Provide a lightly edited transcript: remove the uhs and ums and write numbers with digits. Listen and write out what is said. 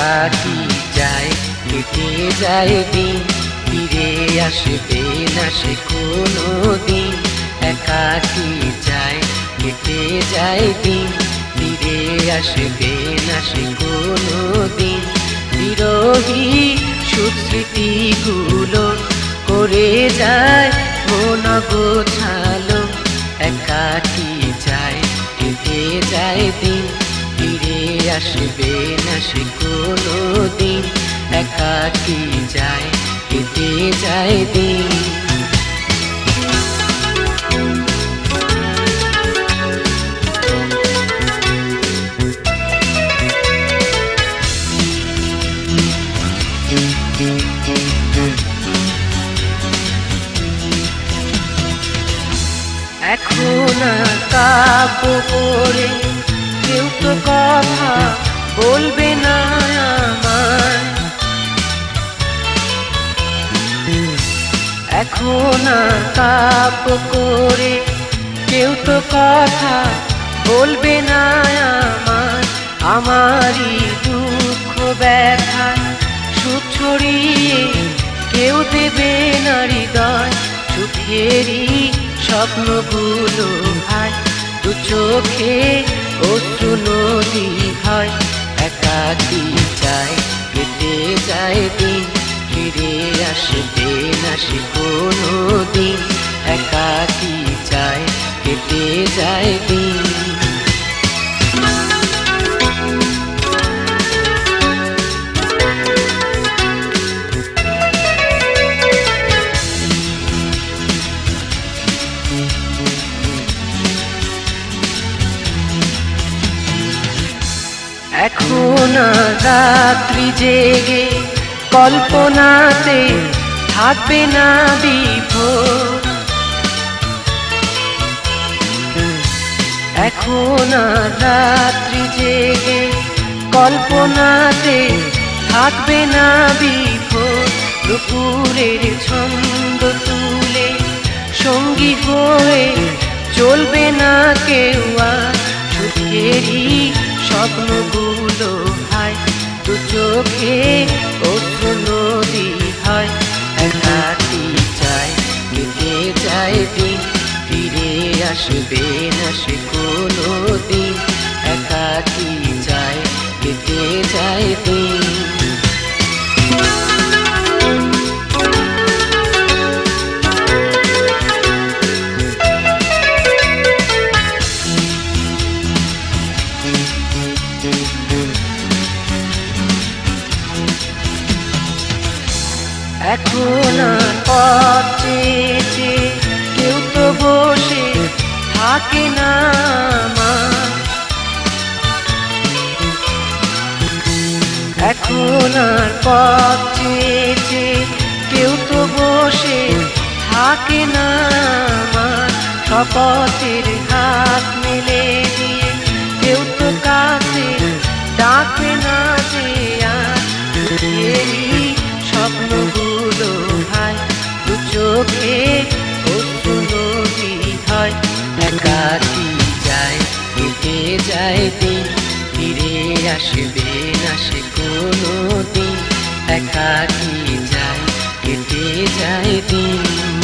একাকী যায় কেটে যায় দিন, ফিরে আসবে না সে কোনো দিন। একাকী যায় কেটে যায় দিন, ফিরে আসবে না সে কোনো দিন। বিরহী সুস্মৃতিগুলো করে যায় মন গোছালো। একাকী যায় কেটে যায় দিন, ফিরে আসবে না সে কোনো দিন। একাকী যায় কেটে যায় দিন। এখন কাব্য করে কেউ তো কথা বলবে না আমায়। এখন কাব্য করে কেউ তো কথা বলবে না আমায়। আমারই দুঃখ ব্যথা সুখ ছড়িয়ে কেউ দেবে না হৃদয়। সুখেরই স্বপ্নগুলো ভাই দু চোখে অশ্রু নদী হয়। একাকী যায় কেটে যায় দিন, ফিরে আসবে না সে কোনো দিন। একাকী যায় কেটে যায় দিন। এখন রাত্রি জেগে কল্পনাতে থাকবে না বিভোর। এখন রাত্রি জেগে কল্পনাতে থাকবে না বিভোর। দুপুরের ছন্দ তুলে সঙ্গী হয়ে চলবে না কেউ আর। সুখেরই স্বপ্নগুলো হায় দু চোখে অশ্রু নদী হয়। একাকী যায় কেটে যায় দিন, ফিরে আসবে না সে কোনো দিন। একাকী যায় কেটে যায় দিন। এখন পথ চেয়েছে কেউ তো বসে থাকে না আমার। এখন পথ চেয়েছে কেউ তো বসে থাকে না আমার। শপথের হাত মেলে দিয়ে কেউ তো কাছে ডাকে না যে আর। স্বপ্নগুলো ভাই দু চোখে অশ্রু নদী হয়। একাকী যায় কেটে যায় দিন, ফিরে আসবে না সে কোনো দিন। একাকী যায় কেটে যায় দিন।